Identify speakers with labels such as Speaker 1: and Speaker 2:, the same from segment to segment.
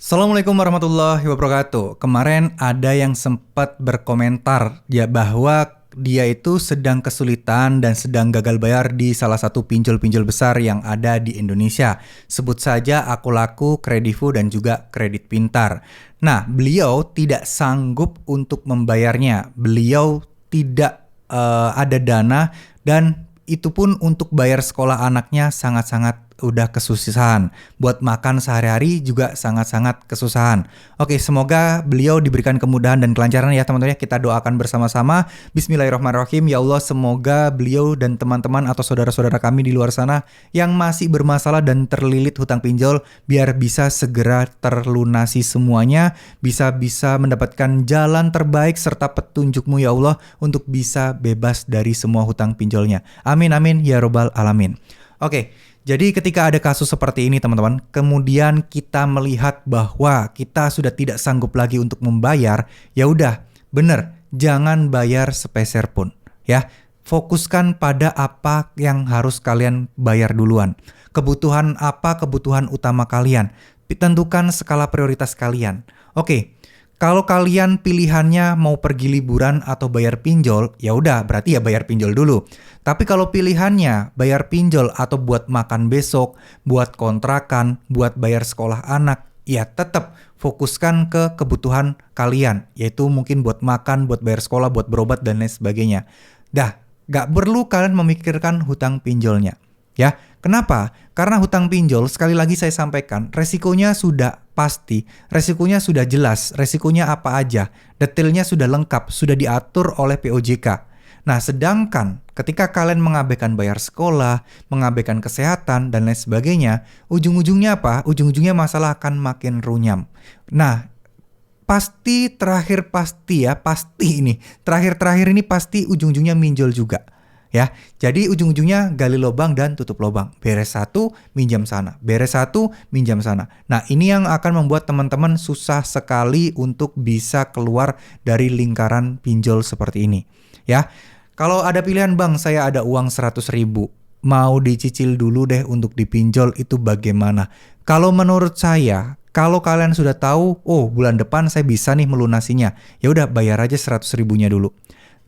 Speaker 1: Assalamualaikum warahmatullahi wabarakatuh. Kemarin ada yang sempat berkomentar ya bahwa dia itu sedang kesulitan dan sedang gagal bayar di salah satu pinjol-pinjol besar yang ada di Indonesia. Sebut saja Aku Laku, Kredivo, dan juga Kredit Pintar. Nah, beliau tidak sanggup untuk membayarnya. Beliau tidak ada dana dan itu pun untuk bayar sekolah anaknya sangat-sangat udah kesusahan. Buat makan sehari-hari juga sangat-sangat kesusahan. Oke, semoga beliau diberikan kemudahan dan kelancaran ya teman-teman ya. Kita doakan bersama-sama. Bismillahirrahmanirrahim. Ya Allah, semoga beliau dan teman-teman atau saudara-saudara kami di luar sana yang masih bermasalah dan terlilit hutang pinjol biar bisa segera terlunasi semuanya, bisa mendapatkan jalan terbaik serta petunjuk-Mu ya Allah untuk bisa bebas dari semua hutang pinjolnya. Amin amin ya robbal alamin. Oke, jadi ketika ada kasus seperti ini teman-teman, kemudian kita melihat bahwa kita sudah tidak sanggup lagi untuk membayar, ya udah, bener, jangan bayar sepeser pun, ya. Fokuskan pada apa yang harus kalian bayar duluan. Kebutuhan apa kebutuhan utama kalian. Tentukan skala prioritas kalian. Oke. Kalau kalian pilihannya mau pergi liburan atau bayar pinjol, ya udah berarti ya bayar pinjol dulu. Tapi kalau pilihannya bayar pinjol atau buat makan besok, buat kontrakan, buat bayar sekolah anak, ya tetap fokuskan ke kebutuhan kalian, yaitu mungkin buat makan, buat bayar sekolah, buat berobat dan lain sebagainya. Dah, gak perlu kalian memikirkan hutang pinjolnya. Ya, kenapa? Karena hutang pinjol, sekali lagi saya sampaikan, resikonya sudah pasti, resikonya sudah jelas, resikonya apa aja, detailnya sudah lengkap, sudah diatur oleh POJK. Nah, sedangkan ketika kalian mengabaikan bayar sekolah, mengabaikan kesehatan, dan lain sebagainya, ujung-ujungnya apa? Ujung-ujungnya masalah akan makin runyam. Nah, pasti terakhir ini pasti ujung-ujungnya minjol juga. Ya, jadi ujung-ujungnya gali lubang dan tutup lubang. Beres satu, minjam sana. Beres satu, minjam sana. Nah, ini yang akan membuat teman-teman susah sekali untuk bisa keluar dari lingkaran pinjol seperti ini. Ya, kalau ada pilihan bang, saya ada uang 100.000. Mau dicicil dulu deh untuk dipinjol, itu bagaimana? Kalau menurut saya, kalau kalian sudah tahu, oh bulan depan saya bisa nih melunasinya. Ya udah bayar aja 100.000-nya dulu.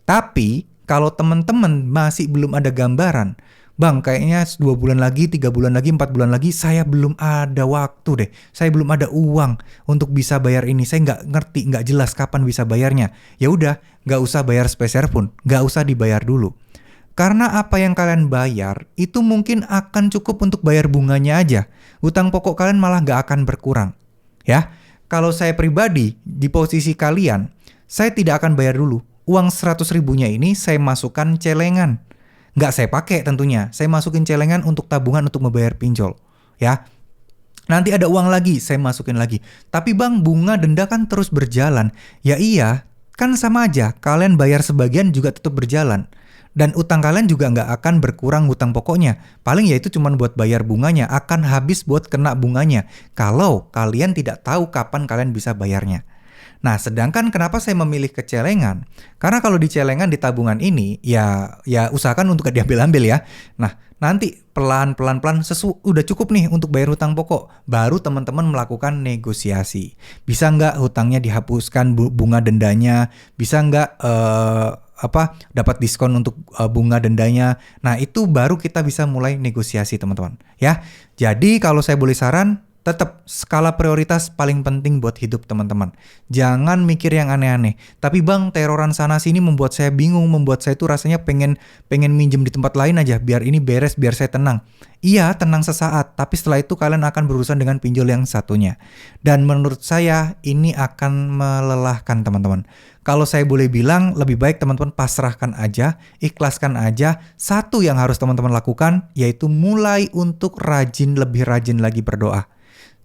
Speaker 1: Tapi kalau teman-teman masih belum ada gambaran, bang kayaknya 2 bulan lagi, 3 bulan lagi, 4 bulan lagi, saya belum ada waktu deh. Saya belum ada uang untuk bisa bayar ini. Saya nggak ngerti, nggak jelas kapan bisa bayarnya. Ya udah, nggak usah bayar sepeser pun, nggak usah dibayar dulu. Karena apa yang kalian bayar, itu mungkin akan cukup untuk bayar bunganya aja. Hutang pokok kalian malah nggak akan berkurang. Ya, kalau saya pribadi, di posisi kalian, saya tidak akan bayar dulu. Uang 100.000-nya ini saya masukkan celengan. Nggak saya pakai tentunya. Saya masukin celengan untuk tabungan untuk membayar pinjol. Ya. Nanti ada uang lagi, saya masukin lagi. Tapi bang, bunga denda kan terus berjalan. Ya iya, kan sama aja. Kalian bayar sebagian juga tetap berjalan. Dan utang kalian juga nggak akan berkurang hutang pokoknya. Paling ya itu cuma buat bayar bunganya. Akan habis buat kena bunganya. Kalau kalian tidak tahu kapan kalian bisa bayarnya. Nah, sedangkan kenapa saya memilih ke celengan? Karena kalau di celengan di tabungan ini, ya usahakan untuk gak diambil-ambil ya. Nah, nanti pelan-pelan udah cukup nih untuk bayar hutang pokok. Baru teman-teman melakukan negosiasi. Bisa nggak hutangnya dihapuskan bunga dendanya? Bisa nggak dapat diskon untuk bunga dendanya? Nah, itu baru kita bisa mulai negosiasi teman-teman. Ya, jadi kalau saya boleh saran, tetap skala prioritas paling penting buat hidup teman-teman. Jangan mikir yang aneh-aneh. Tapi bang, teroran sana sini membuat saya bingung, membuat saya tuh rasanya pengen minjem di tempat lain aja biar ini beres, biar saya tenang. Iya, tenang sesaat, tapi setelah itu kalian akan berurusan dengan pinjol yang satunya. Dan menurut saya ini akan melelahkan teman-teman. Kalau saya boleh bilang, lebih baik teman-teman pasrahkan aja, ikhlaskan aja. Satu yang harus teman-teman lakukan, yaitu mulai untuk lebih rajin lagi berdoa.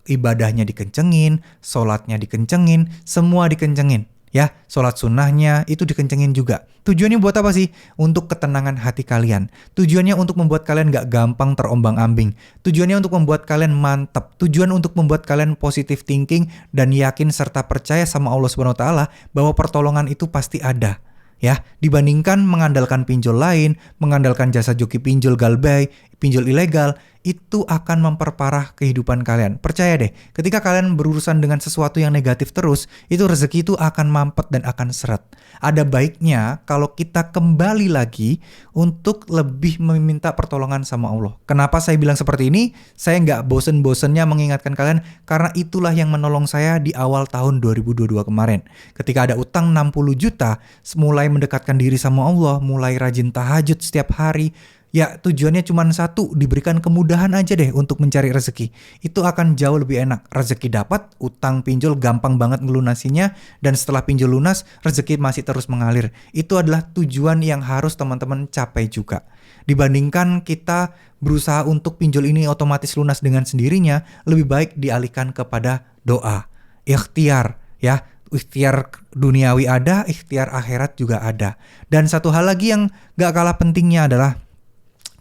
Speaker 1: Ibadahnya dikencengin, sholatnya dikencengin, semua dikencengin. Ya, sholat sunnahnya itu dikencengin juga. Tujuannya buat apa sih? Untuk ketenangan hati kalian. Tujuannya untuk membuat kalian gak gampang terombang-ambing. Tujuannya untuk membuat kalian mantap. Tujuan untuk membuat kalian positive thinking dan yakin serta percaya sama Allah Subhanahu wa taala bahwa pertolongan itu pasti ada. Ya, dibandingkan mengandalkan pinjol lain, mengandalkan jasa joki pinjol galbay, pinjol ilegal, itu akan memperparah kehidupan kalian. Percaya deh, ketika kalian berurusan dengan sesuatu yang negatif terus, itu rezeki itu akan mampet dan akan seret. Ada baiknya kalau kita kembali lagi untuk lebih meminta pertolongan sama Allah. Kenapa saya bilang seperti ini? Saya nggak bosen-bosennya mengingatkan kalian, karena itulah yang menolong saya di awal tahun 2022 kemarin. Ketika ada utang 60 juta, mulai mendekatkan diri sama Allah, mulai rajin tahajud setiap hari. Ya tujuannya cuma satu, diberikan kemudahan aja deh untuk mencari rezeki. Itu akan jauh lebih enak. Rezeki dapat, utang pinjol gampang banget ngelunasinya, dan setelah pinjol lunas, rezeki masih terus mengalir. Itu adalah tujuan yang harus teman-teman capai juga. Dibandingkan kita berusaha untuk pinjol ini otomatis lunas dengan sendirinya, lebih baik dialihkan kepada doa, ikhtiar, ya. Ikhtiar duniawi ada, ikhtiar akhirat juga ada. Dan satu hal lagi yang gak kalah pentingnya adalah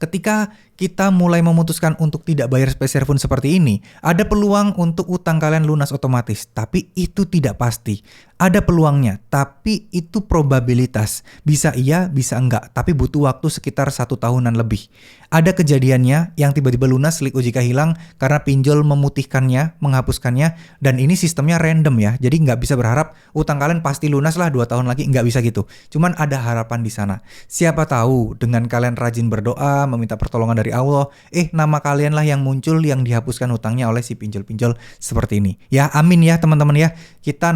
Speaker 1: ketika kita mulai memutuskan untuk tidak bayar spesial pun seperti ini, ada peluang untuk utang kalian lunas otomatis, tapi itu tidak pasti. Ada peluangnya, tapi itu probabilitas. Bisa iya, bisa enggak, tapi butuh waktu sekitar 1 tahunan lebih. Ada kejadiannya yang tiba-tiba lunas slik OJK hilang karena pinjol memutihkannya, menghapuskannya, dan ini sistemnya random ya. Jadi nggak bisa berharap utang kalian pasti lunas lah 2 tahun lagi, nggak bisa gitu. Cuman ada harapan di sana. Siapa tahu dengan kalian rajin berdoa, meminta pertolongan dari Allah, nama kalian lah yang muncul yang dihapuskan hutangnya oleh si pinjol-pinjol seperti ini. Ya, amin ya teman-teman ya. Kita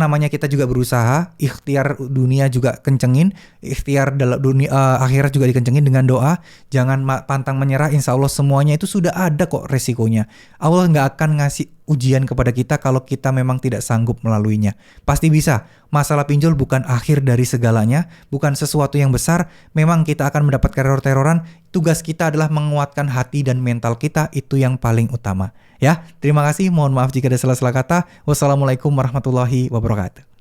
Speaker 1: juga berusaha, ikhtiar dunia juga kencengin, ikhtiar dalam dunia akhirat juga dikencengin dengan doa. Jangan pantang menyerah, insya Allah semuanya itu sudah ada kok resikonya. Allah nggak akan ngasih ujian kepada kita kalau kita memang tidak sanggup melaluinya. Pasti bisa. Masalah pinjol bukan akhir dari segalanya, bukan sesuatu yang besar. Memang kita akan mendapat teror-teroran. Tugas kita adalah menguatkan hati dan mental kita, itu yang paling utama. Ya, terima kasih. Mohon maaf jika ada salah-salah kata. Wassalamualaikum warahmatullahi wabarakatuh.